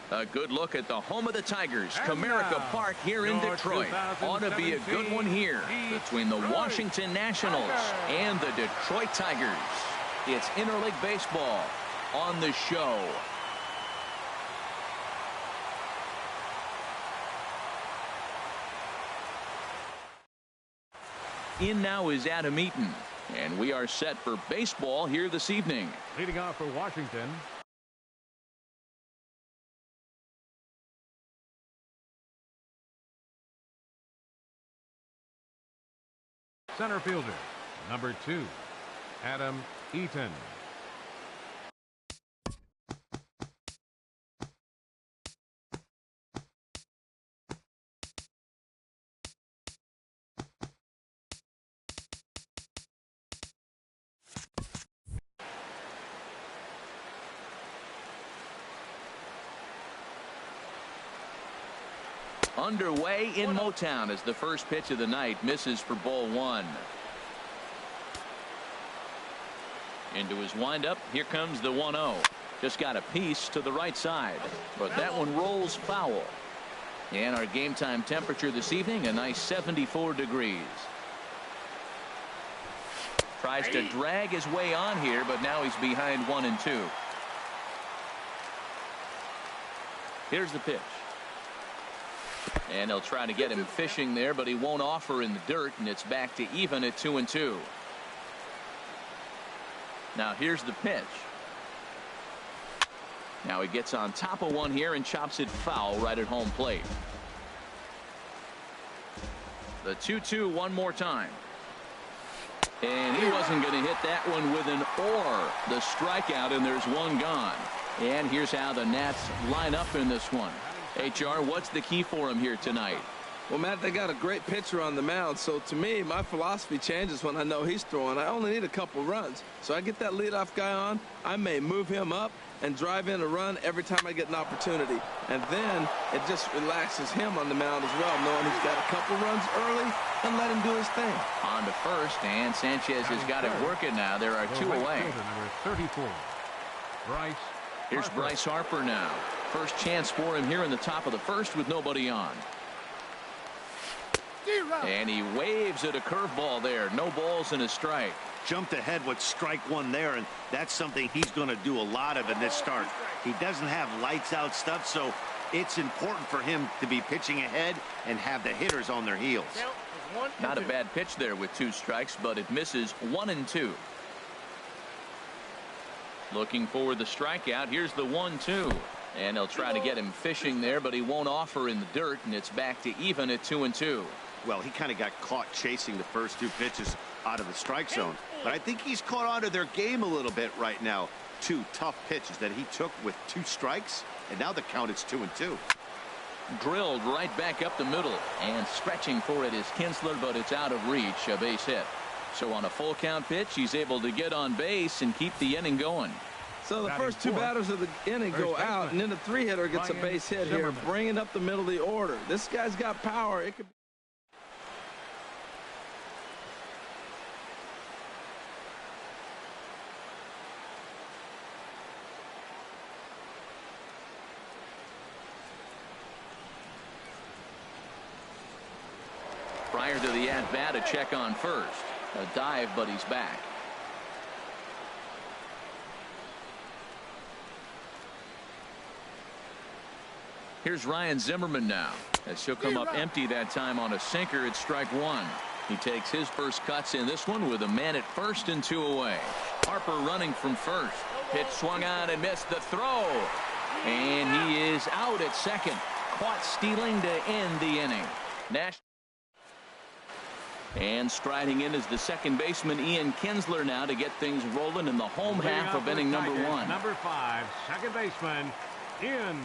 A good look at the home of the Tigers, Comerica Park here in Detroit. Ought to be a good one here between the Washington Nationals and the Detroit Tigers. It's interleague baseball on the show. In now is Adam Eaton, and we are set for baseball here this evening. Leading off for Washington, center fielder, number 2, Adam Eaton. Underway in Motown as the first pitch of the night misses for ball 1. Into his windup. Here comes the 1-0. Just got a piece to the right side, but that one rolls foul. And our game time temperature this evening, a nice 74 degrees. Tries to drag his way on here, but now he's behind 1-2. Here's the pitch. And they'll try to get him fishing there, but he won't offer in the dirt, and it's back to even at 2-2. Now here's the pitch. Now he gets on top of one here and chops it foul right at home plate. The 2-2 one more time. And he wasn't going to hit that one with an or. The strikeout, and there's one gone. And here's how the Nats line up in this one. HR, what's the key for him here tonight? Well, Matt, they got a great pitcher on the mound, so to me, my philosophy changes when I know he's throwing. I only need a couple runs. So I get that leadoff guy on, I may move him up and drive in a run every time I get an opportunity. And then it just relaxes him on the mound as well, knowing he's got a couple runs early and let him do his thing. On to first, and Sanchez has got it working now. There are 2 away. Number 34, Bryce. Here's Bryce Harper now. First chance for him here in the top of the first with nobody on. And he waves at a curveball there. No balls and a strike. Jumped ahead with strike 1 there, and that's something he's going to do a lot of in this start. He doesn't have lights out stuff, so it's important for him to be pitching ahead and have the hitters on their heels. Not a bad pitch there with 2 strikes, but it misses 1-2. Looking for the strikeout. Here's the 1-2. And they'll try to get him fishing there, but he won't offer in the dirt, and it's back to even at 2-2. Well, he kind of got caught chasing the first 2 pitches out of the strike zone. But I think he's caught on to their game a little bit right now. 2 tough pitches that he took with 2 strikes, and now the count is 2-2. Drilled right back up the middle, and stretching for it is Kinsler, but it's out of reach. A base hit. So on a full count pitch, he's able to get on base and keep the inning going. So the first 2 batters of the inning go out, and then the 3-hitter gets a base hit here, bringing up the middle of the order. This guy's got power. It could be. Prior to the at-bat, a check on first. A dive, but he's back. Here's Ryan Zimmerman now, as he'll come up empty that time on a sinker at strike 1. He takes his first cuts in this one with a man at first and 2 away. Harper running from first. Pitch swung on and missed the throw. And he is out at second. Caught stealing to end the inning. And striding in is the second baseman Ian Kinsler now to get things rolling in the home half of inning number 1. Number 5, second baseman Ian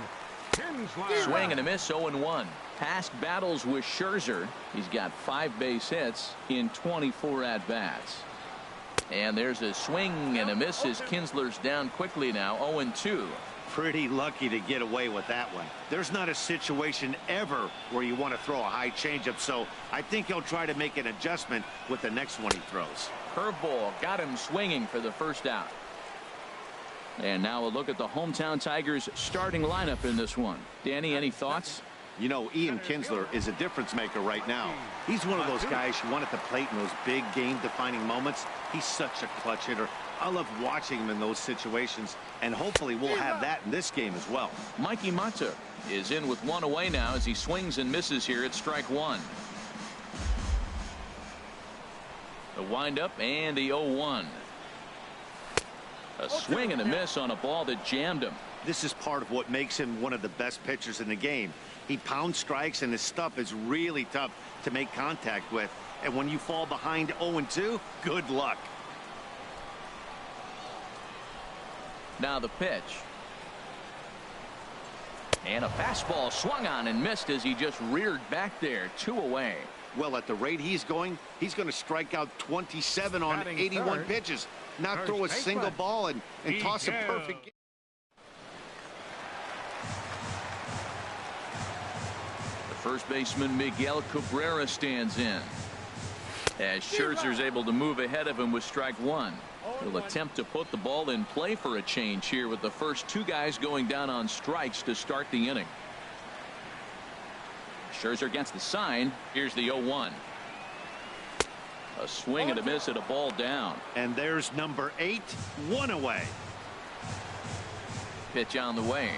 Kinsler. Swing and a miss, 0-1. Past battles with Scherzer. He's got 5 base hits in 24 at-bats. And there's a swing and a miss as Kinsler's down quickly now, 0-2. Pretty lucky to get away with that one. There's not a situation ever where you want to throw a high changeup, so I think he'll try to make an adjustment with the next one he throws. Curveball got him swinging for the first out. And now a look at the hometown Tigers starting lineup in this one. Danny, any thoughts? You know, Ian Kinsler is a difference maker right now. He's one of those guys you want at the plate in those big game-defining moments. He's such a clutch hitter. I love watching him in those situations, and hopefully we'll have that in this game as well. Mikey Mata is in with one away now as he swings and misses here at strike one. The windup and the 0-1. A swing and a miss on a ball that jammed him. This is part of what makes him one of the best pitchers in the game. He pounds strikes, and his stuff is really tough to make contact with. And when you fall behind 0-2, good luck. Now the pitch. And a fastball swung on and missed as he just reared back there. 2 away. Well, at the rate he's going to strike out 27 on 81 pitches. Not throw a single ball and toss a perfect game. The first baseman Miguel Cabrera stands in as Scherzer's able to move ahead of him with strike one. He'll attempt to put the ball in play for a change here with the first 2 guys going down on strikes to start the inning. Scherzer gets the sign. Here's the 0-1. A swing and a miss at a ball down. And there's number 8, 1 away. Pitch on the way.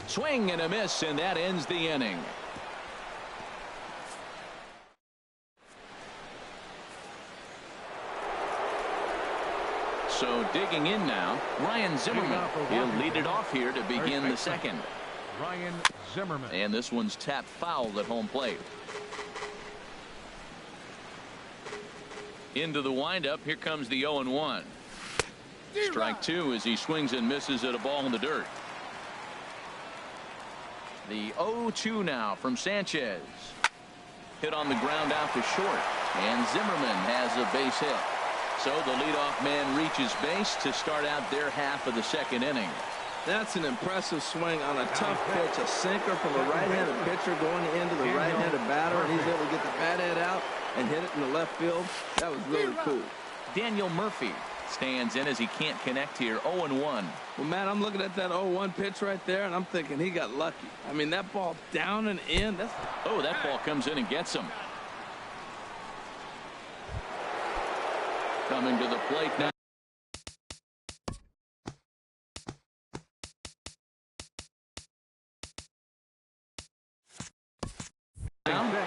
Swing and a miss, and that ends the inning. So digging in now, Ryan Zimmerman. He'll lead it off here to begin the second. Ryan Zimmerman. And this one's tapped foul at home plate. Into the windup. Here comes the 0-1. Strike 2 as he swings and misses at a ball in the dirt. The 0-2 now from Sanchez. Hit on the ground out to short. And Zimmerman has a base hit. So the leadoff man reaches base to start out their half of the second inning. That's an impressive swing on a tough pitch. A sinker from a right-handed pitcher going into the right-handed batter, and he's able to get the bat head out and hit it in the left field. That was really cool. Daniel Murphy stands in as he can't connect here. 0-1. Well, Matt, I'm looking at that 0-1 pitch right there, and I'm thinking he got lucky. I mean, that ball down and in. Oh, that ball comes in and gets him. Coming to the plate now.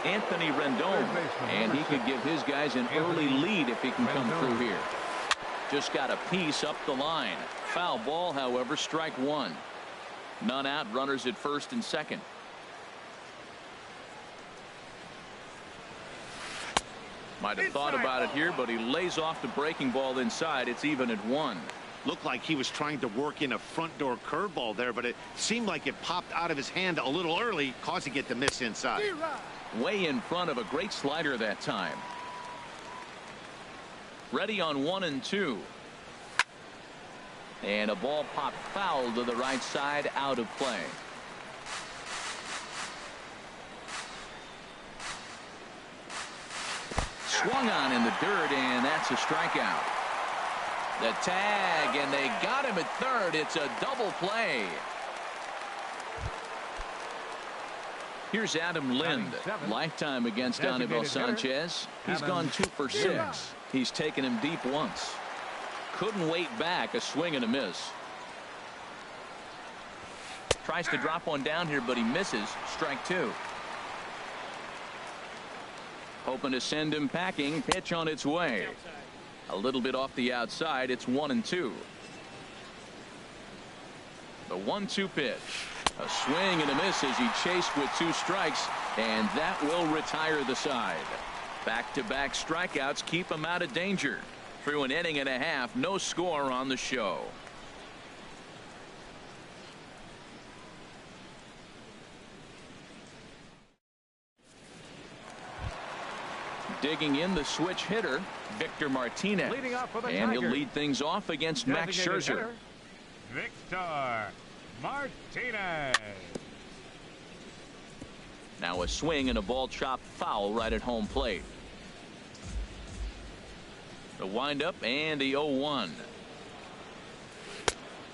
Anthony Rendon, and he could give his guys an early lead if he can come through here. Just got a piece up the line. Foul ball, however, strike one. None out, runners at first and second. Might have thought about it here, but he lays off the breaking ball inside. It's even at 1. Looked like he was trying to work in a front door curveball there, but it seemed like it popped out of his hand a little early, causing it to miss inside. Way in front of a great slider that time. Ready on 1-2. And a ball popped foul to the right side, out of play. Swung on in the dirt, and that's a strikeout. The tag, and they got him at third. It's a double play. Here's Adam Lind, lifetime against Anibal Sanchez. He's gone 2 for 6. He's taken him deep once. Couldn't wait back. A swing and a miss. Tries to drop one down here, but he misses. Strike 2. Hoping to send him packing. Pitch on its way. A little bit off the outside. It's 1-2. The 1-2 pitch. A swing and a miss as he chased with 2 strikes, and that will retire the side. Back-to-back strikeouts keep him out of danger. Through an inning and a half, no score on the show. Digging in, the switch hitter, Victor Martinez. And he'll lead things off against Max Scherzer. Victor Martinez. Now a swing and a ball chopped foul right at home plate. The windup and the 0-1.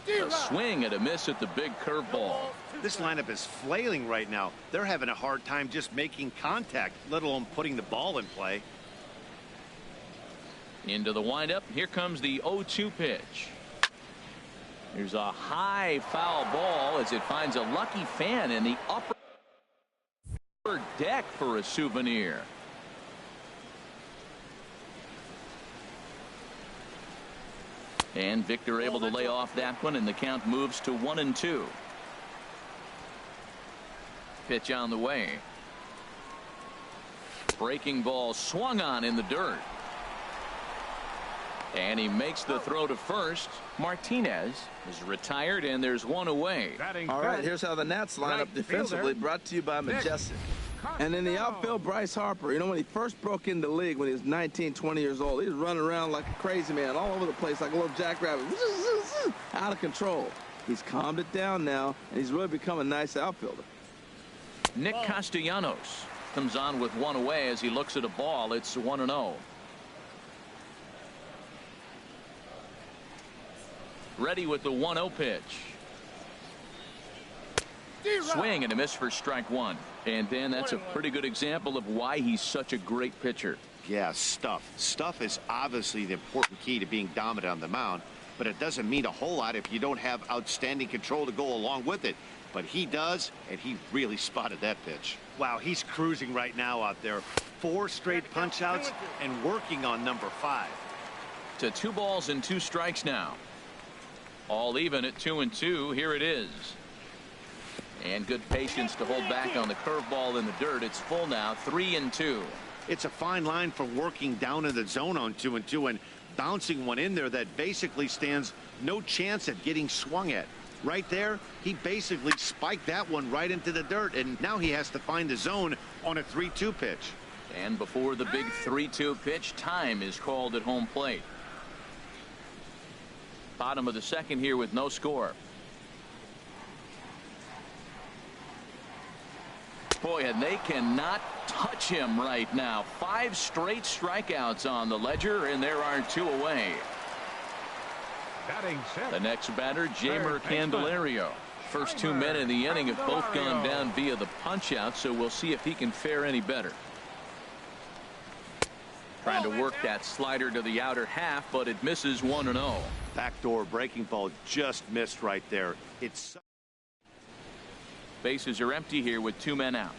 A swing and a miss at the big curveball. This lineup is flailing right now. They're having a hard time just making contact, let alone putting the ball in play. Into the windup. Here comes the 0-2 pitch. Here's a high foul ball as it finds a lucky fan in the upper deck for a souvenir. And Victor able to lay off that one, and the count moves to 1-2. Pitch on the way. Breaking ball swung on in the dirt. And he makes the throw to first. Martinez is retired, and there's one away. All right, here's how the Nats line up defensively, brought to you by Majestic. And in the outfield, Bryce Harper. You know, when he first broke into the league when he was 19, 20 years old, he was running around like a crazy man all over the place like a little jackrabbit. Out of control. He's calmed it down now, and he's really become a nice outfielder. Nick Castellanos comes on with one away as he looks at a ball. It's 1-0. Ready with the 1-0 pitch. Swing and a miss for strike one. And then that's a pretty good example of why he's such a great pitcher. Yeah, stuff. Stuff is obviously the important key to being dominant on the mound, but it doesn't mean a whole lot if you don't have outstanding control to go along with it. But he does, and he really spotted that pitch. Wow, he's cruising right now out there. 4 straight punch outs and working on number 5. To 2 balls and 2 strikes now. All even at 2-2. Here it is. And good patience to hold back on the curveball in the dirt. It's full now, 3-2. It's a fine line for working down in the zone on 2-2 and bouncing one in there that basically stands no chance at getting swung at. Right there, he basically spiked that one right into the dirt, and now he has to find the zone on a 3-2 pitch. And before the big 3-2 pitch, time is called at home plate. Bottom of the second here with no score. Boy, and they cannot touch him right now. 5 straight strikeouts on the ledger, and there are 2 away. The next batter, Jamer Candelario. First 2 men in the inning have both gone down via the punch out, so we'll see if he can fare any better. Trying to work that slider to the outer half, but it misses 1-0. Backdoor breaking ball just missed right there. It's bases are empty here with 2 men out.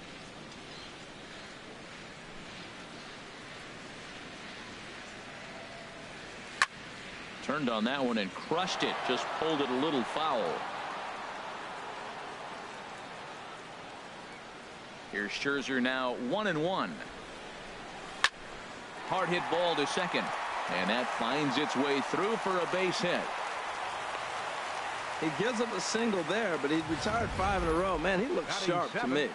Turned on that one and crushed it. Just pulled it a little foul. Here's Scherzer now 1-1. Hard hit ball to second. And that finds its way through for a base hit. He gives up a single there, but he's retired 5 in a row. Man, he looks sharp to me.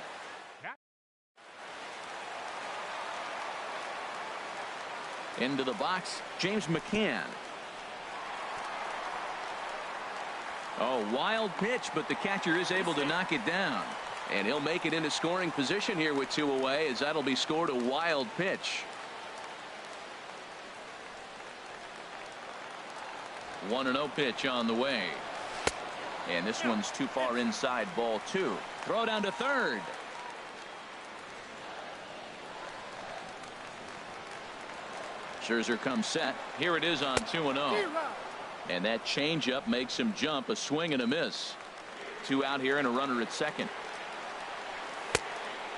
Into the box, James McCann. Oh, wild pitch, but the catcher is able to knock it down. And he'll make it into scoring position here with 2 away, as that'll be scored a wild pitch. 1-0 pitch on the way. And this one's too far inside, ball 2. Throw down to third. Scherzer comes set. Here it is on 2-0. And that changeup makes him jump. A swing and a miss. 2 out here and a runner at second.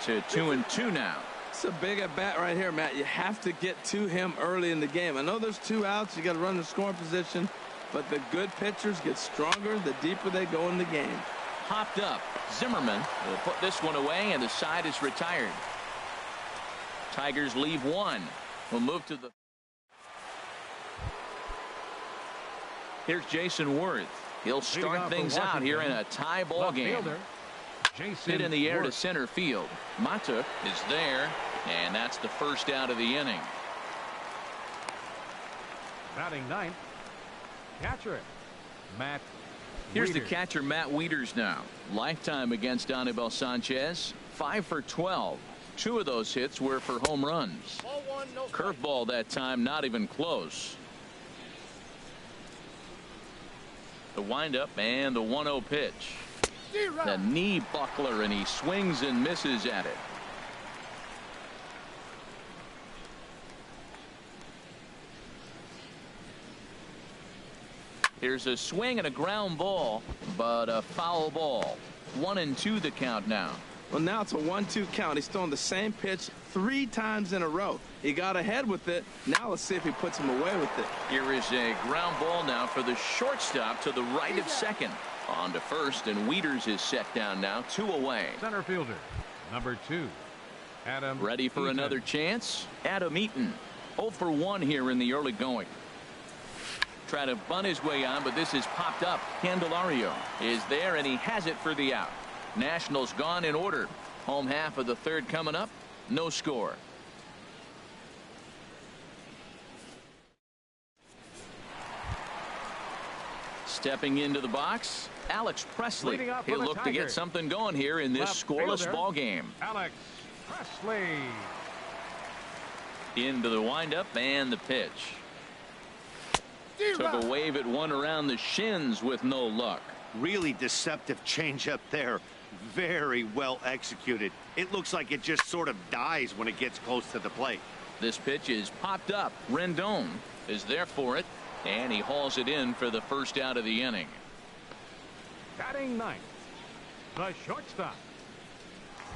To 2-2 now. It's a big at bat right here, Matt. You have to get to him early in the game. I know there's 2 outs. You got to run the scoring position. But the good pitchers get stronger the deeper they go in the game. Hopped up. Zimmerman will put this one away, and the side is retired. Tigers leave 1. We'll move to the. Here's Jason Worth. He'll start things out here in a tie ball game. Hit in the air to center field. Mata is there, and that's the first out of the inning. Batting ninth, catcher Matt. Here's the catcher, Matt Wieters now. Lifetime against Anibal Sanchez. 5 for 12. 2 of those hits were for home runs. Curveball that time, not even close. The windup and the 1-0 pitch. The knee buckler, and he swings and misses at it. Here's a swing and a ground ball, but a foul ball. 1-2 the count now. Well, now it's a 1-2 count. He's throwing the same pitch 3 times in a row. He got ahead with it. Now let's see if he puts him away with it. Here is a ground ball now for the shortstop to the right of second. On to first, and Wieters is set down now, 2 away. Center fielder, number 2, Adam. Ready for Eaton. another chance? Adam Eaton. 0 for 1 here in the early going. Try to bunt his way on, but this is popped up. Candelario is there, and he has it for the out. Nationals gone in order. Home half of the third coming up. No score. Stepping into the box, Alex Presley. He'll look to get something going here in this scoreless ball game. Alex Presley. Into the windup and the pitch. Took a wave at one around the shins with no luck. Really deceptive changeup there. Very well executed. It looks like it just sort of dies when it gets close to the plate. This pitch is popped up. Rendon is there for it, and he hauls it in for the first out of the inning. Batting ninth, the shortstop,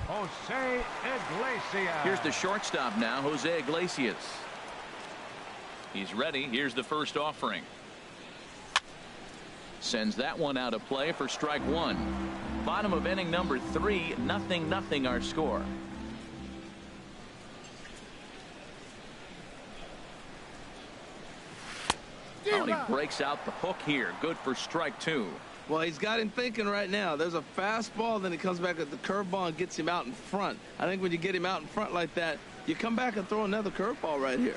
Jose Iglesias. Here's the shortstop now, Jose Iglesias. He's ready. Here's the first offering. Sends that one out of play for strike one. Bottom of inning number 3, 0-0 our score. Oh, and he breaks out the hook here. Good for strike 2. Well, he's got him thinking right now. There's a fastball, then he comes back at the curveball and gets him out in front. I think when you get him out in front like that, you come back and throw another curveball right here.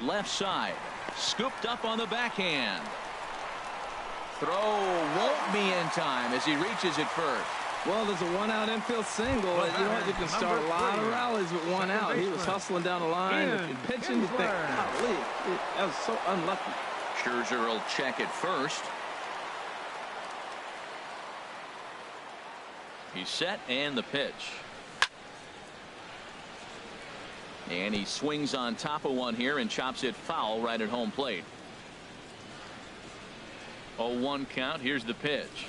Left side, scooped up on the backhand. Throw won't be in time as he reaches it first. Well, there's a 1-out infield single, and you know what? You can start a lot of rallies with 1 out. He was hustling down the line. If you're pitching, you think, golly, that was so unlucky. Scherzer will check it first. He's set, and the pitch. And he swings on top of one here and chops it foul right at home plate. 0-1 count. Here's the pitch.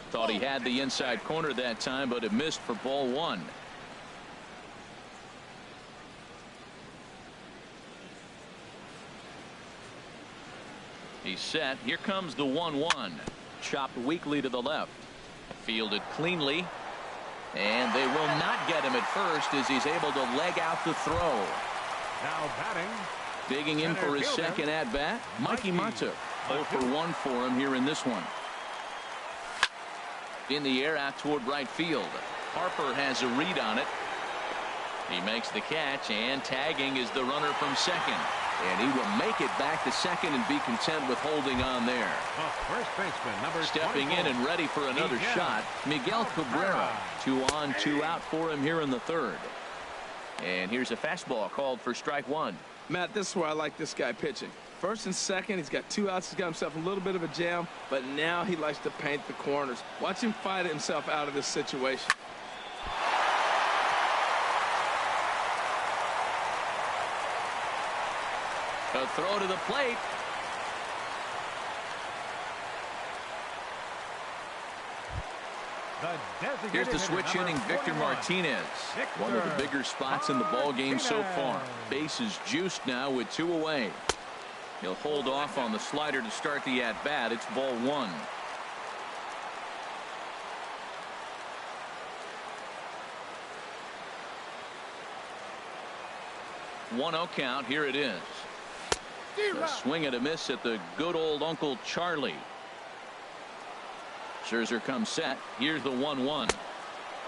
Thought he had the inside corner that time, but it missed for ball 1. He's set. Here comes the 1-1. Chopped weakly to the left. Fielded cleanly. And they will not get him at first as he's able to leg out the throw. Now batting. Digging in for his second at bat, Mikey Mata. 0 for 1 for him here in this one. In the air out toward right field. Harper has a read on it. He makes the catch, and tagging is the runner from second. And he will make it back to second and be content with holding on there. First baseman, number Stepping 24. in and ready for another shot, Miguel Cabrera. 2 on, 2 out for him here in the third. And here's a fastball called for strike 1. Matt, this is where I like this guy pitching. First and second, he's got 2 outs. He's got himself a little bit of a jam, but now he likes to paint the corners. Watch him fight himself out of this situation. A throw to the plate. Here's the switch inning, Victor Martinez. One of the bigger spots in the ball game so far. Bases juiced now with 2 away. He'll hold off on the slider to start the at-bat. It's ball 1. One-0 count. Here it is. A swing and a miss at the good old Uncle Charlie. Scherzer comes set. Here's the 1-1.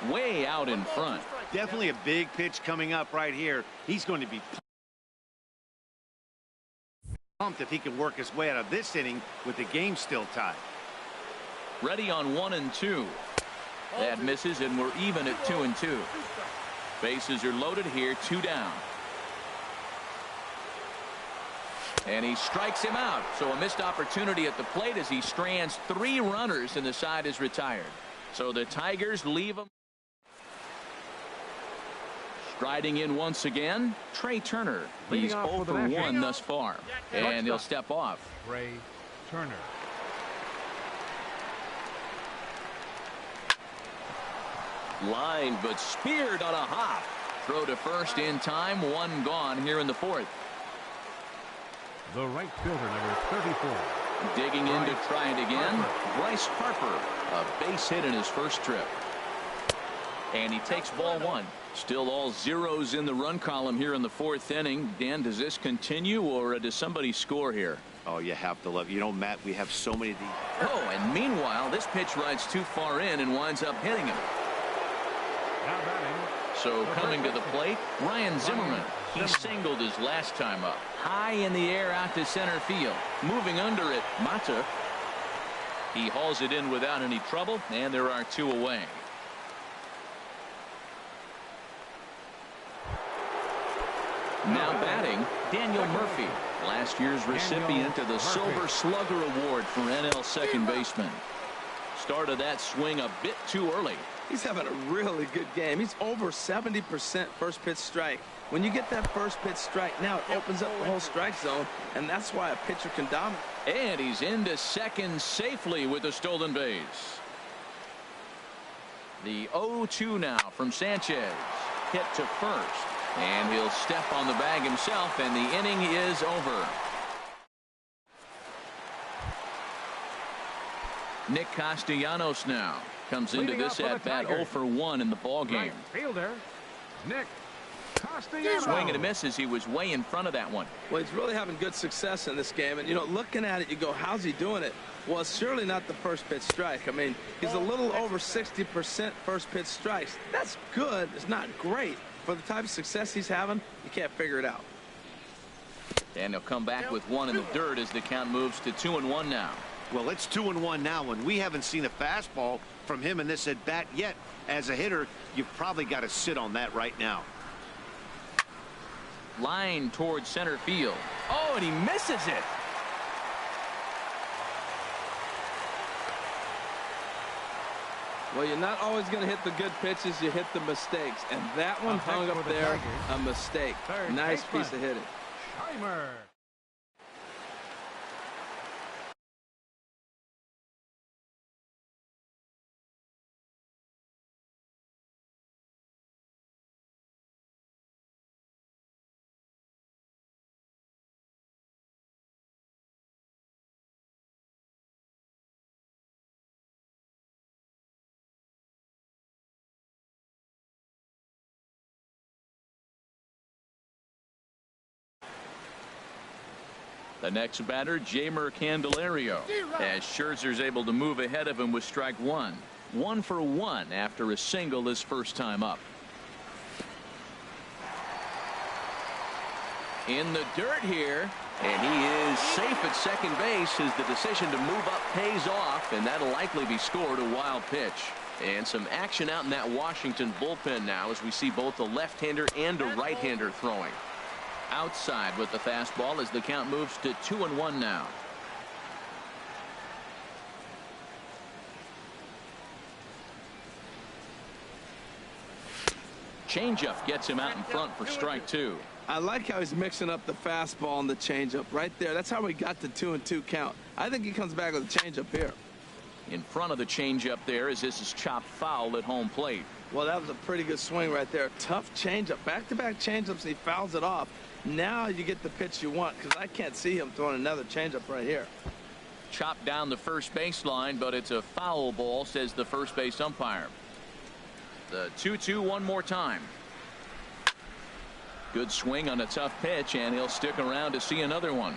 Way out in front. Definitely a big pitch coming up right here. He's going to be pumped if he can work his way out of this inning with the game still tied. Ready on 1 and 2. That misses, and we're even at 2 and 2. Bases are loaded here. 2 down. And he strikes him out. So a missed opportunity at the plate as he strands 3 runners and the side is retired. So the Tigers leave him. Striding in once again, Trey Turner. He's 0 for 1 thus far. And he'll step off. Trey Turner. Line, but speared on a hop. Throw to first in time. 1 gone here in the 4th. The right fielder, number 34. Digging in to try it again. Bryce Harper. A base hit in his first trip. And he takes ball 1. Still all zeros in the run column here in the 4th inning. Dan, does this continue or does somebody score here? Oh, you have to love it. You know, Matt, we have so many of these. Oh, and meanwhile, this pitch rides too far in and winds up hitting him. Now batting. So coming to the plate, Ryan Zimmerman. He singled his last time up. High in the air out to center field. Moving under it, Mata. He hauls it in without any trouble, and there are 2 away. Now batting, Daniel Murphy. Last year's recipient of the Silver Slugger Award for NL second baseman. Started that swing a bit too early. He's having a really good game. He's over 70% first pitch strike. When you get that first pitch strike, now it opens up the whole strike zone, and that's why a pitcher can dominate. And he's into second safely with a stolen base. The 0-2 now from Sanchez. Hit to first. And he'll step on the bag himself, and the inning is over. Nick Castellanos now comes into this at bat 0 for 1 in the ball game. Right fielder, Nick Castellanos. Swing and a miss as he was way in front of that one. Well, he's really having good success in this game. And, you know, looking at it, you go, how's he doing it? Well, it's surely not the first pitch strike. I mean, he's a little over 60% first pitch strikes. That's good. It's not great. For the type of success he's having, you can't figure it out. And he'll come back with 1 in the dirt as the count moves to 2-1 now. Well, it's 2-1 now, and we haven't seen a fastball from him in this at bat yet. As a hitter, you've probably got to sit on that right now. Line towards center field. Oh, and he misses it. Well, you're not always going to hit the good pitches. You hit the mistakes. And that one hung up there, a mistake. Nice piece of hitting. Scheimer. The next batter, Jeimer Candelario, as Scherzer's able to move ahead of him with strike 1. 1 for 1 after a single his first time up. In the dirt here, and he is safe at second base as the decision to move up pays off, and that'll likely be scored. A wild pitch. And some action out in that Washington bullpen now as we see both a left-hander and a right-hander throwing. Outside with the fastball as the count moves to 2-1 now. Changeup gets him out in front for strike 2. I like how he's mixing up the fastball and the changeup right there. That's how we got the 2-2 count. I think he comes back with a changeup here. In front of the changeup there as this is chopped foul at home plate. Well, that was a pretty good swing right there. Tough changeup. Back-to-back changeups, and he fouls it off. Now you get the pitch you want, because I can't see him throwing another changeup right here. Chopped down the first baseline, but it's a foul ball, says the first base umpire. The 2-2 one more time. Good swing on a tough pitch, and he'll stick around to see another one.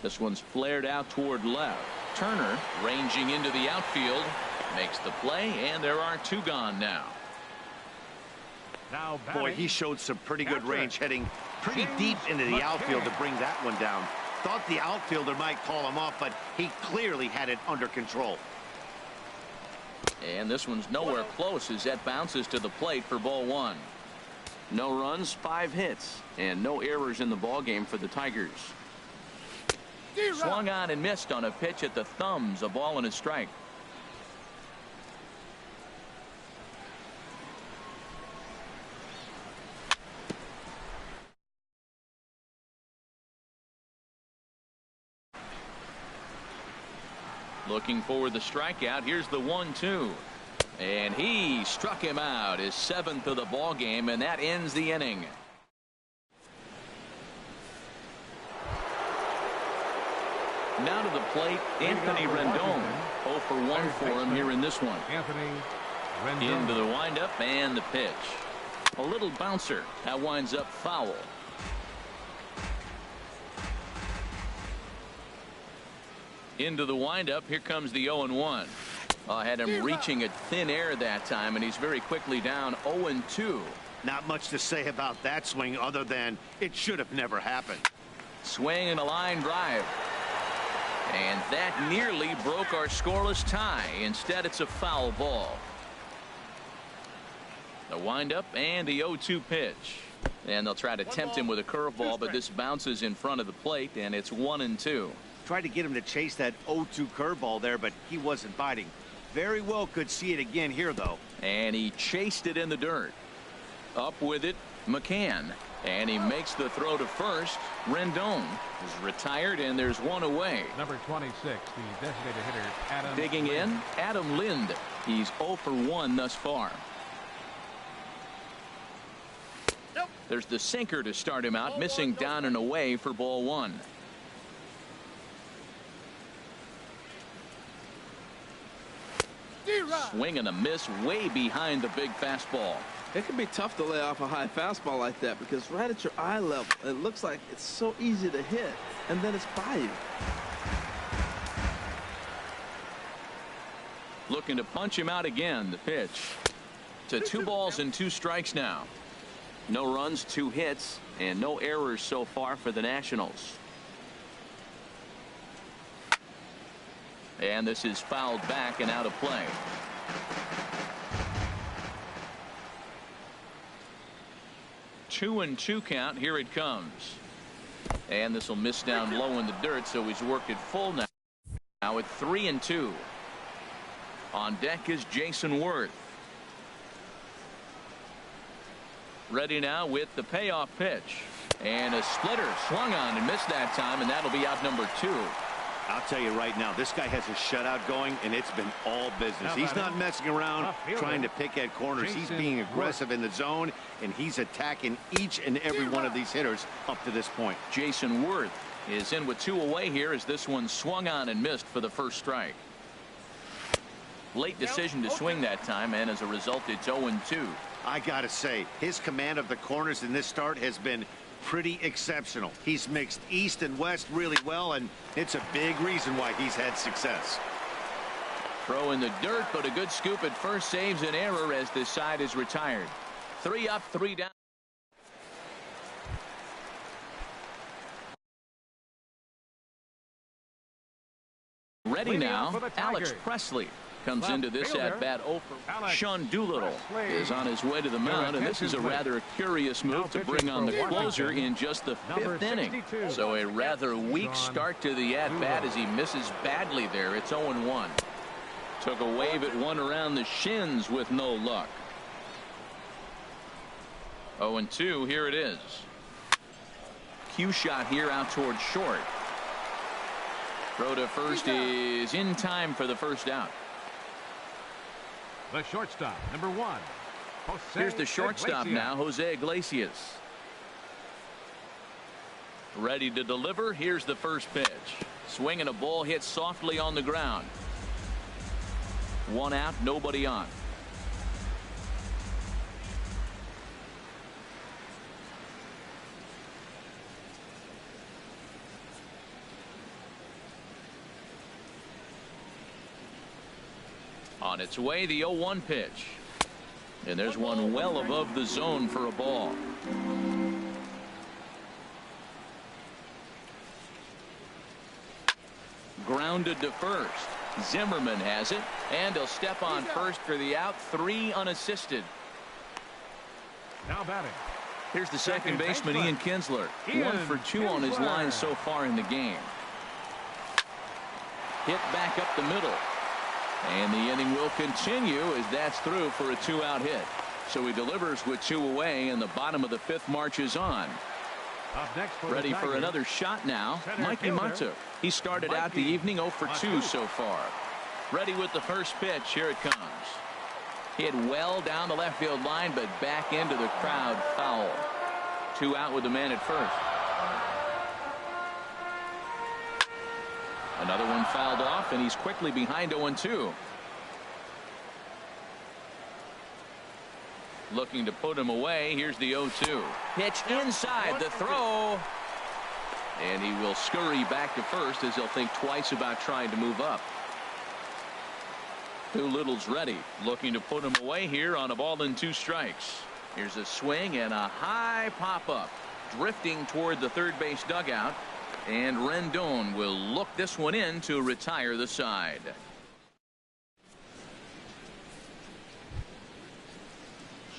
This one's flared out toward left. Turner ranging into the outfield. Makes the play, and there are 2 gone now. Now boy, he showed some pretty good range heading pretty deep into the outfield to bring that one down. Thought the outfielder might call him off, but he clearly had it under control. And this one's nowhere close as that bounces to the plate for ball one. No runs, 5 hits, and no errors in the ballgame for the Tigers. Swung on and missed on a pitch at the thumbs, a ball and a strike. Looking for the strikeout. Here's the 1-2. And he struck him out, his 7th of the ball game, and that ends the inning. Now to the plate, Anthony Rendon. 0 for 1 for him here in this one. Anthony Rendon. Into the windup and the pitch. A little bouncer. That winds up foul. Into the windup. Here comes the 0-1. Had him reaching at thin air that time, and he's very quickly down 0-2. Not much to say about that swing other than it should have never happened. Swing and a line drive. And that nearly broke our scoreless tie. Instead, it's a foul ball. The windup and the 0-2 pitch. And they'll try to tempt him with a curveball, but this bounces in front of the plate, and it's 1-2. Tried to get him to chase that 0-2 curveball there, but he wasn't biting. Very well could see it again here, though. And he chased it in the dirt. Up with it, McCann. And he makes the throw to first. Rendon is retired, and there's one away. Number 26, the designated hitter, Adam. Digging in, Adam Lind. He's 0 for 1 thus far. There's the sinker to start him out, missing down and away for ball one. Swing and a miss way behind the big fastball. It can be tough to lay off a high fastball like that because right at your eye level, it looks like it's so easy to hit, and then it's by you. Looking to punch him out again. The pitch to 2 balls and 2 strikes now. No runs, 2 hits, and no errors so far for the Nationals. And this is fouled back and out of play. Two 2-2 count. Here it comes. And this will miss down low in the dirt, so he's worked it full now. Now at 3-2. On deck is Jason Worth. Ready now with the payoff pitch. And a splitter swung on and missed that time, and that'll be out number 2. I'll tell you right now, this guy has a shutout going, and it's been all business. He's not messing around trying to pick at corners. He's being aggressive in the zone, and he's attacking each and every one of these hitters up to this point. Jason Worth is in with 2 away here as this one swung on and missed for the first strike. Late decision to swing that time, and as a result, it's 0-2. I got to say, his command of the corners in this start has been pretty exceptional. He's mixed east and west really well, and it's a big reason why he's had success. Throw in the dirt, but a good scoop at first saves an error as this side is retired. 3 up, 3 down. Ready now, Alex Presley comes into this at bat. Sean Doolittle is on his way to the mound, and this is a rather curious move to bring on the closer in just the 5th inning. So a rather weak start to the at bat as he misses badly there. It's 0-1. Took a wave at one around the shins with no luck. 0-2. Here it is. Cue shot here out towards short. Throw to first is in time for the first out. The shortstop, number 1. Here's the shortstop now, Jose Iglesias. Ready to deliver. Here's the first pitch. Swing and a ball hit softly on the ground. 1 out, nobody on. On its way, the 0-1 pitch. And there's one well above the zone for a ball. Grounded to first. Zimmerman has it, and he'll step on first for the out. 3 unassisted. Now batting. Here's the second baseman, Ian Kinsler. 1 for 2 on his line so far in the game. Hit back up the middle. And the inning will continue as that's through for a 2-out hit. So he delivers with 2 away, and the bottom of the 5th marches on. Up next for Ready for another shot now, Mikey Munter. He started out the evening 0 for 2 so far. Ready with the first pitch. Here it comes. Hit well down the left field line, but back into the crowd, foul. 2 out with the man at first. Another one fouled off, and he's quickly behind 0-2. Looking to put him away. Here's the 0-2. Pitch inside the throw. And he will scurry back to first as he'll think twice about trying to move up. Doolittle's ready. Looking to put him away here on a ball and 2 strikes. Here's a swing and a high pop-up. Drifting toward the third base dugout. And Rendon will look this one in to retire the side.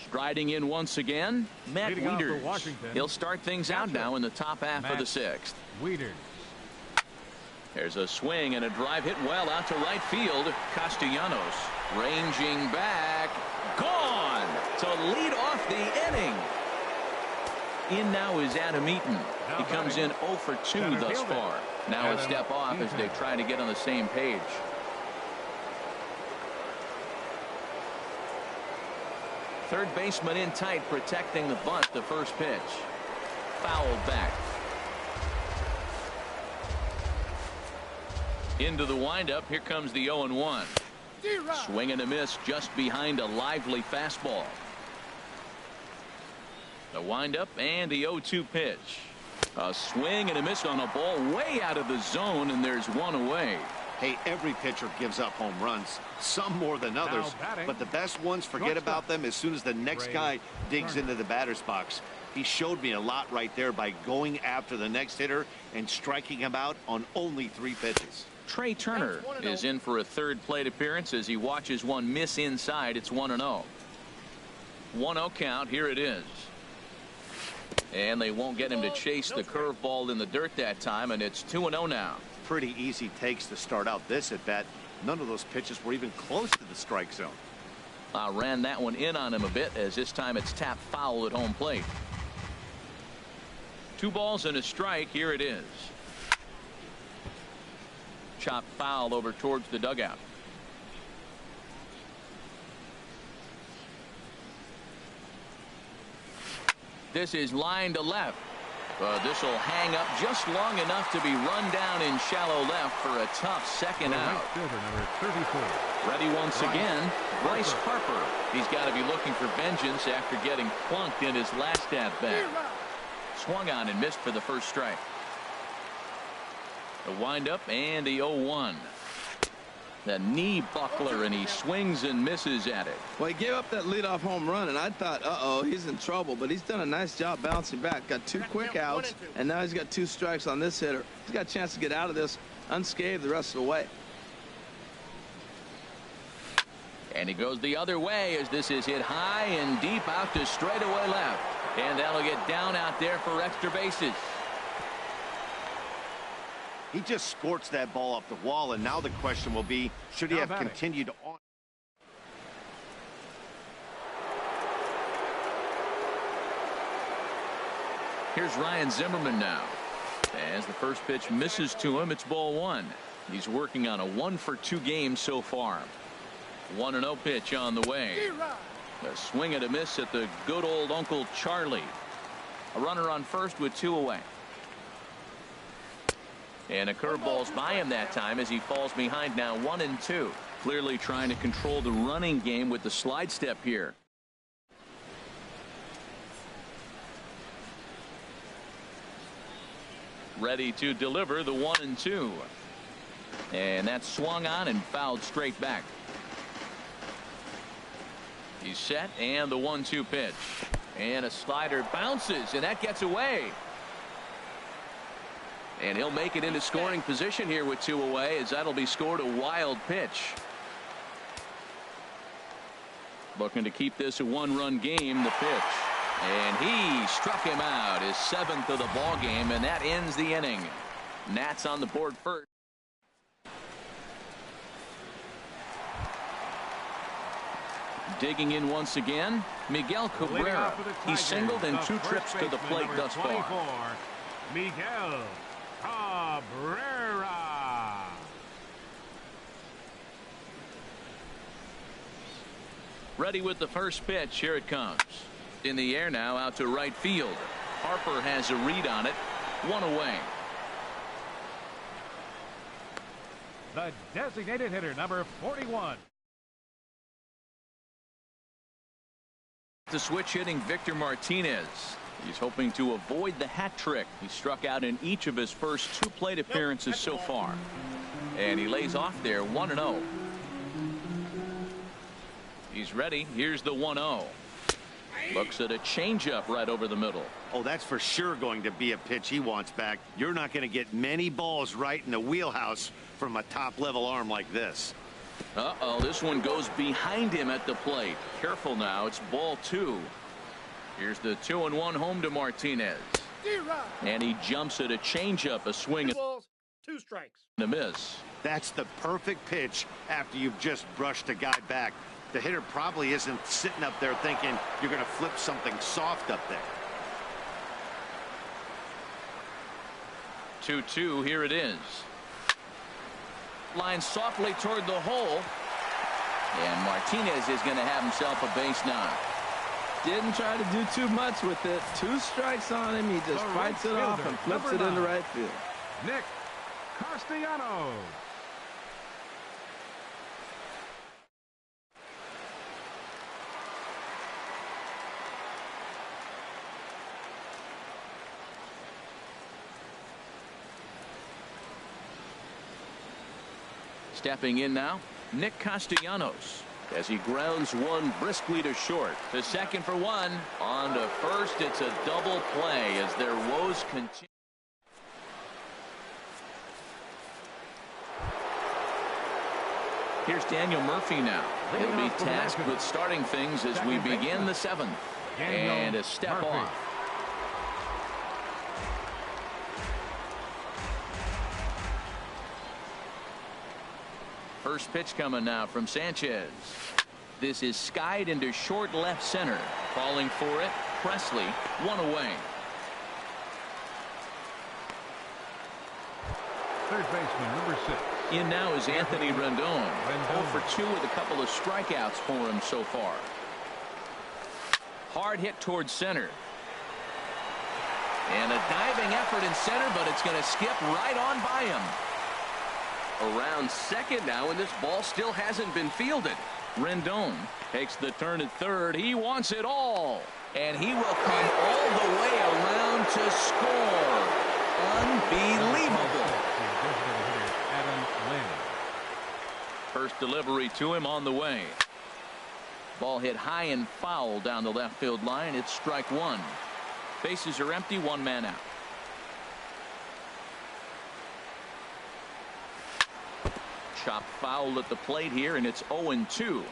Striding in once again, Matt Wieters. He'll start things out now in the top half of the 6th. Wieters. There's a swing and a drive hit well out to right field. Castellanos ranging back. Gone to lead off the inning. In now is Adam Eaton. He comes in 0 for 2 thus far. Now a step off as they try to get on the same page. Third baseman in tight, protecting the bunt. The first pitch. Fouled back. Into the windup. Here comes the 0-1. Swing and a miss just behind a lively fastball. The windup and the 0-2 pitch. A swing and a miss on a ball way out of the zone, and there's 1 away. Hey, every pitcher gives up home runs, some more than others, but the best ones, forget about them as soon as the next guy digs into the batter's box. He showed me a lot right there by going after the next hitter and striking him out on only 3 pitches. Trey Turner is in for a third plate appearance as he watches one miss inside. It's 1-0. 1-0 count. Here it is. And they won't get him to chase the curveball in the dirt that time, and it's 2-0 now. Pretty easy takes to start out this at bat. None of those pitches were even close to the strike zone. Ran that one in on him a bit, as this time it's tapped foul at home plate. 2 balls and a strike. Here it is. Chopped foul over towards the dugout. This is line to left. This will hang up just long enough to be run down in shallow left for a tough second out. Ready once again, Bryce Harper. He's got to be looking for vengeance after getting plunked in his last at-bat. Swung on and missed for the first strike. The windup and the 0-1. The knee buckler, and he swings and misses at it. Well, he gave up that leadoff home run, and I thought, uh-oh, he's in trouble. But he's done a nice job bouncing back. Got 2 quick outs, and now he's got 2 strikes on this hitter. He's got a chance to get out of this unscathed the rest of the way. And he goes the other way as this is hit high and deep out to straightaway left. And that'll get down out there for extra bases. He just scorched that ball off the wall, and now the question will be, should he have continued on? Here's Ryan Zimmerman now. As the first pitch misses to him, it's ball 1. He's working on a 1 for 2 game so far. 1-0 pitch on the way. A swing and a miss at the good old Uncle Charlie. A runner on first with 2 away. And a curveball's by him that time as he falls behind now 1-2. Clearly trying to control the running game with the slide step here. Ready to deliver the 1-2. And that's swung on and fouled straight back. He's set, and the 1-2 pitch. And a slider bounces, and that gets away. And he'll make it into scoring position here with 2 away, as that'll be scored a wild pitch. Looking to keep this a 1-run game. The pitch. And he struck him out, his 7th of the ball game, and that ends the inning. Nats on the board first. Digging in once again, Miguel Cabrera. He's singled in 2 trips to the plate thus far. Miguel Cabrera. Ready with the first pitch. Here it comes. In the air now, out to right field. Harper has a read on it. 1 away. The designated hitter, number 41. The switch hitting Victor Martinez. He's hoping to avoid the hat trick. He struck out in each of his first 2 plate appearances so far. And he lays off there 1-0. He's ready. Here's the 1-0. Looks at a changeup right over the middle. Oh, that's for sure going to be a pitch he wants back. You're not going to get many balls right in the wheelhouse from a top-level arm like this. Uh-oh, this one goes behind him at the plate. Careful now, it's ball 2. Here's the 2-1 home to Martinez. And he jumps at a changeup, a swing. 2 balls, 2 strikes. And a miss. That's the perfect pitch after you've just brushed a guy back. The hitter probably isn't sitting up there thinking you're going to flip something soft up there. 2-2, here it is. Line softly toward the hole. And Martinez is going to have himself a base knock. Didn't try to do too much with it. 2 strikes on him. He just fights it off and flips it into right field. Nick Castellanos. Stepping in now, Nick Castellanos, as he grounds one briskly to short. To second for 1. On to first, it's a double play as their woes continue. Here's Daniel Murphy now. He'll be tasked with starting things as we begin the 7th. And a step off. First pitch coming now from Sanchez. This is skied into short left center. Falling for it, Presley. 1 away. Third baseman, number 6. In now is Anthony Rendon. 0 for 2 with a couple of strikeouts for him so far. Hard hit towards center. And a diving effort in center, but it's going to skip right on by him. Around second now, and this ball still hasn't been fielded. Rendon takes the turn at third. He wants it all. And he will come all the way around to score. Unbelievable. First delivery to him on the way. Ball hit high and foul down the left field line. It's strike 1. Bases are empty, 1 man out. Chop foul at the plate here, and it's 0-2.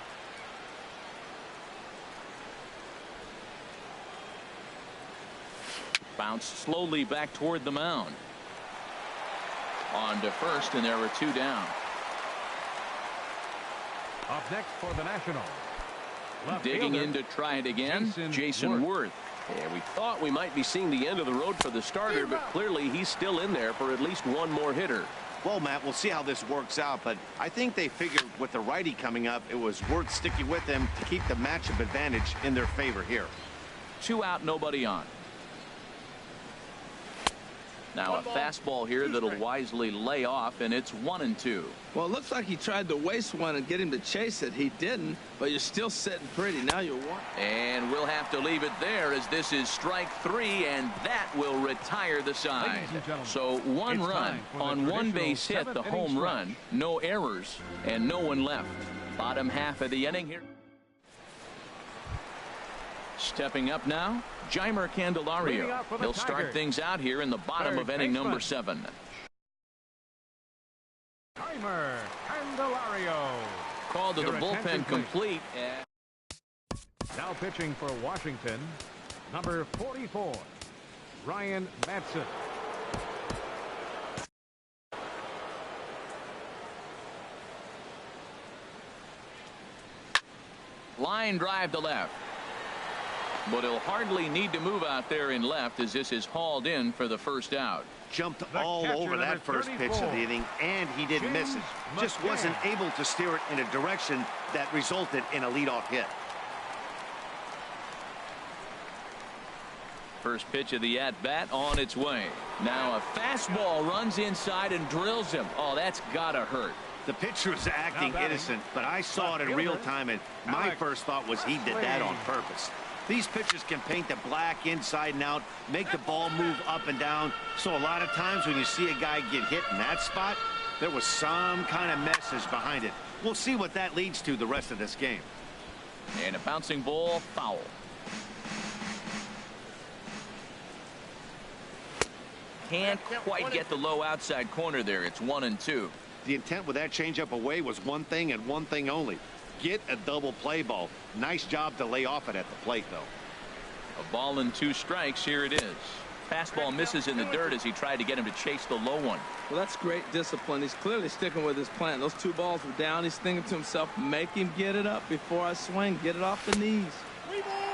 Bounced slowly back toward the mound. On to first, and there were 2 down. Up next for the National. Digging in to try it again, Jason Worth. Yeah, we thought we might be seeing the end of the road for the starter, but clearly he's still in there for at least 1 more hitter. Well, Matt, we'll see how this works out, but I think they figured with the righty coming up, it was worth sticking with him to keep the matchup advantage in their favor here. 2 out, nobody on. Now a fastball here that'll wisely lay off, and it's 1-2. Well, it looks like he tried to waste one and get him to chase it. He didn't, but you're still sitting pretty. Now you're 1. And we'll have to leave it there, as this is strike 3, and that will retire the side. So 1 run on 1 base hit, the home run, no errors, and no one left. Bottom half of the inning here. Stepping up now, Jeimer Candelario. He'll start things out here in the bottom of inning number 7. Jeimer Candelario. Call to the bullpen complete. Now pitching for Washington, number 44, Ryan Madson. Line drive to left. But he'll hardly need to move out there in left as this is hauled in for the first out. Jumped all over that first pitch of the inning, and he didn't miss it. Just wasn't able to steer it in a direction that resulted in a leadoff hit. First pitch of the at-bat on its way. Now a fastball runs inside and drills him. Oh, that's gotta hurt. The pitcher was acting innocent, but I saw it in real time, and my first thought was he did that on purpose. These pitchers can paint the black inside and out, make the ball move up and down. So a lot of times when you see a guy get hit in that spot, there was some kind of message behind it. We'll see what that leads to the rest of this game. And a bouncing ball, foul. Can't quite get the low outside corner there. It's 1-2. The intent with that changeup away was one thing and one thing only. Get a double play ball. Nice job to lay off it at the plate, though. A ball and 2 strikes. Here it is. Fastball misses in the dirt as he tried to get him to chase the low one. Well, that's great discipline. He's clearly sticking with his plan. Those 2 balls were down. He's thinking to himself, make him get it up before I swing. Get it off the knees.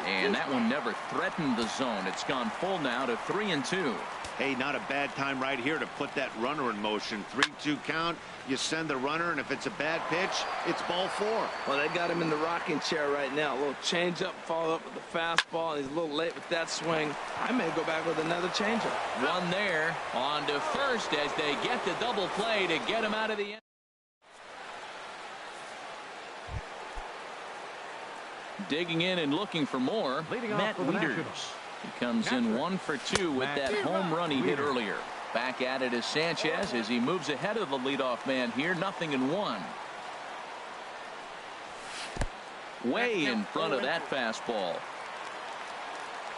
And that one never threatened the zone. It's gone full now to 3-2. Hey, not a bad time right here to put that runner in motion. 3-2 count. You send the runner, and if it's a bad pitch, it's ball 4. Well, they got him in the rocking chair right now. A little changeup, follow up with the fastball, and he's a little late with that swing. I may go back with another changeup. One there. On to first as they get the double play to get him out of the end. Digging in and looking for more, Matt Wieters. He comes in 1 for 2 with that home run he hit earlier. Back at it is Sanchez as he moves ahead of the leadoff man here. 0-1. Way in front of that fastball.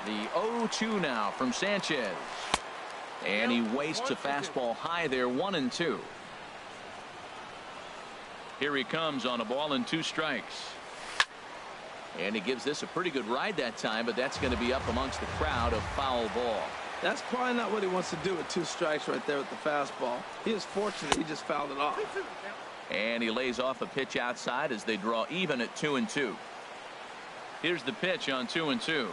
The 0-2 now from Sanchez. And he wastes a fastball high there. 1-2. Here he comes on a ball and 2 strikes. And he gives this a pretty good ride that time, but that's going to be up amongst the crowd. A foul ball. That's probably not what he wants to do with 2 strikes right there with the fastball. He is fortunate he just fouled it off. And he lays off a pitch outside as they draw even at 2-2. Here's the pitch on 2-2.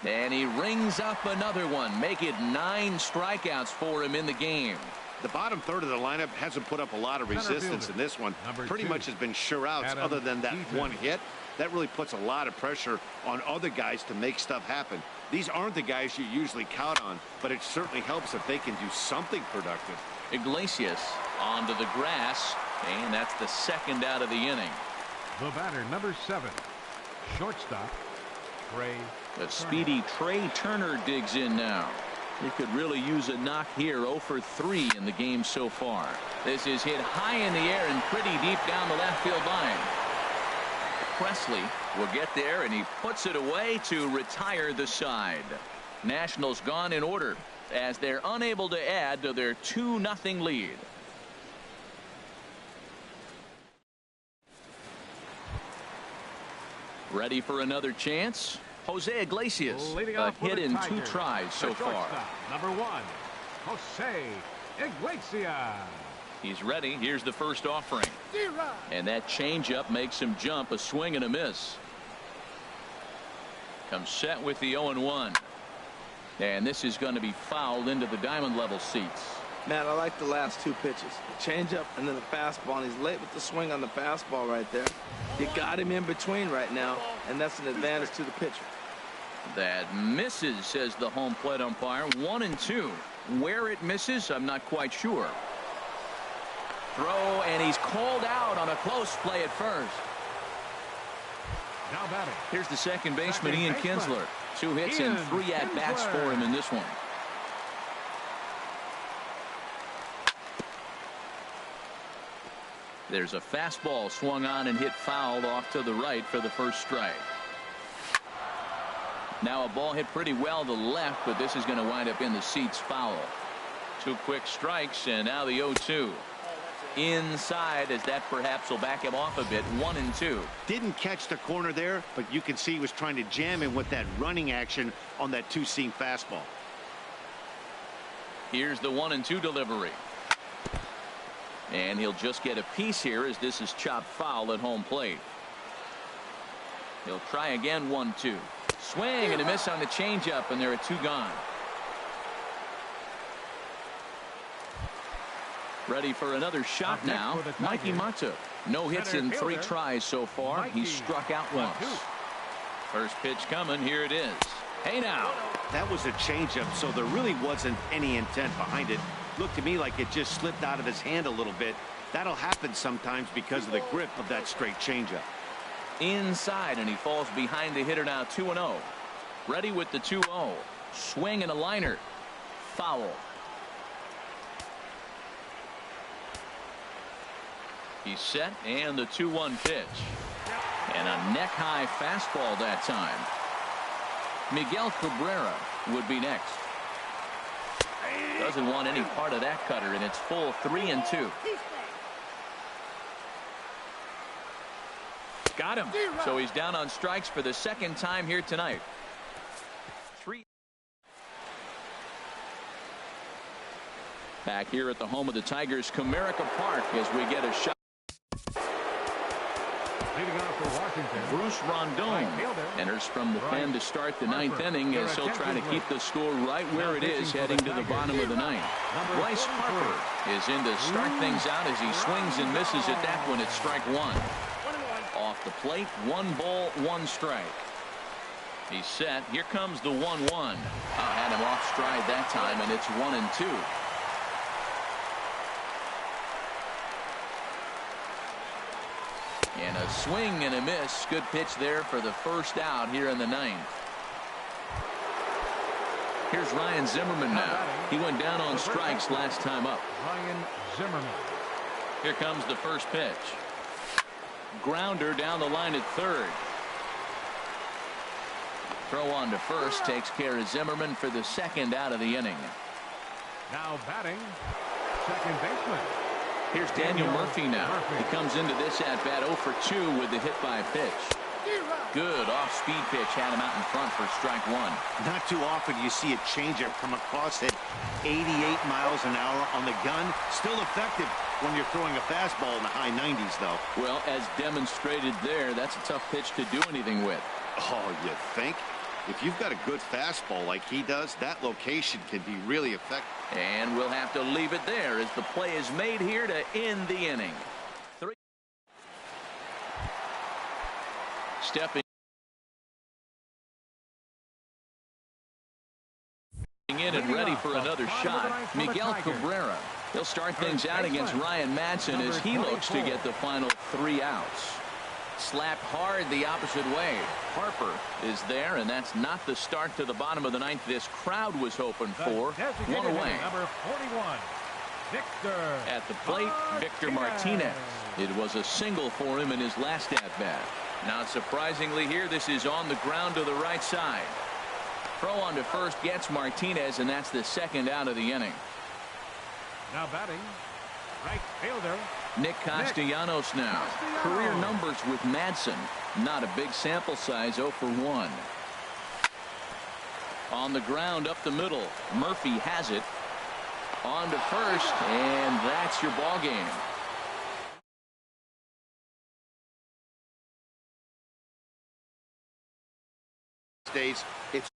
And he rings up another one. Make it 9 strikeouts for him in the game. The bottom third of the lineup hasn't put up a lot of resistance in this one. Pretty much has been sure outs other than that one hit. That really puts a lot of pressure on other guys to make stuff happen. These aren't the guys you usually count on, but it certainly helps if they can do something productive. Iglesias onto the grass, and that's the 2nd out of the inning. The batter, number 7, shortstop, Trey. The speedy Trey Turner digs in now. He could really use a knock here. 0 for 3 in the game so far. This is hit high in the air and pretty deep down the left field line. Presley will get there, and he puts it away to retire the side. Nationals gone in order as they're unable to add to their 2-0 lead. Ready for another chance? Jose Iglesias, a hit in 2 tries so far. Number 1, Jose Iglesias. He's ready. Here's the first offering. And that changeup makes him jump. A swing and a miss. Comes set with the 0-1. And this is going to be fouled into the diamond level seats. Matt, I like the last 2 pitches. The changeup and then the fastball. And he's late with the swing on the fastball right there. You got him in between right now, and that's an advantage to the pitcher. That misses, says the home plate umpire. 1-2. Where it misses, I'm not quite sure. Throw, and he's called out on a close play at first. Now batting. Here's the second baseman, Ian Kinsler. 2 hits and 3 at-bats for him in this one. There's a fastball swung on and hit foul off to the right for the first strike. Now a ball hit pretty well to the left, but this is going to wind up in the seats foul. 2 quick strikes, and now the 0-2. Inside, as that perhaps will back him off a bit. 1-2. Didn't catch the corner there, but you can see he was trying to jam him with that running action on that 2-seam fastball. Here's the 1-2 delivery. And he'll just get a piece here as this is chopped foul at home plate. He'll try again. 1-2. Swing and a miss on the changeup, and there are 2 gone. Ready for another shot now. Mikey Mata. No hits in 3 tries so far. He's struck out once. First pitch coming. Here it is. Hey now. That was a changeup, so there really wasn't any intent behind it. Looked to me like it just slipped out of his hand a little bit. That'll happen sometimes because of the grip of that straight changeup. Inside, and he falls behind the hitter now. 2-0. Ready with the 2-0. Swing and a liner. Foul. He's set, and the 2-1 pitch. And a neck-high fastball that time. Miguel Cabrera would be next. Doesn't want any part of that cutter, and it's full 3-2. Got him. So he's down on strikes for the 2nd time here tonight. 3. Back here at the home of the Tigers, Comerica Park, as we get a shot. Leading off for Washington, Bruce Rondon enters from the pen to start the 9th inning, as he'll try to keep the score right where it is heading to the bottom of the 9th. Bryce Harper is in to start things out as he swings and misses at that one at strike 1. Off the plate, 1 ball, 1 strike. He's set. Here comes the 1-1. Had him off stride that time, and it's 1-2. And a swing and a miss. Good pitch there for the first out here in the 9th. Here's Ryan Zimmerman now. He went down on strikes last time up. Ryan Zimmerman. Here comes the first pitch. Grounder down the line at 3rd. Throw on to first takes care of Zimmerman for the 2nd out of the inning. Now batting, second baseman. Here's Daniel Murphy now. He comes into this at bat 0 for 2 with the hit by pitch. Good off-speed pitch had him out in front for strike 1. Not too often you see a changeup come across at 88 miles an hour on the gun. Still effective when you're throwing a fastball in the high 90s, though. Well, as demonstrated there, that's a tough pitch to do anything with. Oh, you think? If you've got a good fastball like he does, that location can be really effective. And we'll have to leave it there as the play is made here to end the inning. 3. Stepping in and ready for another shot, Miguel Cabrera. He'll start things out against Ryan Madsen as he looks to get the final 3 outs. Slapped hard the opposite way. Harper is there, and that's not the start to the bottom of the 9th this crowd was hoping for. 1 away. Number 41, Victor. At the plate, Victor Martinez. It was a single for him in his last at-bat. Not surprisingly here, this is on the ground to the right side. Throw on to first gets Martinez, and that's the 2nd out of the inning. Now batting, right fielder, Nick Castellanos now. Career numbers with Madsen. Not a big sample size, 0 for 1. On the ground up the middle. Murphy has it. On to first, and that's your ball game. Days, it's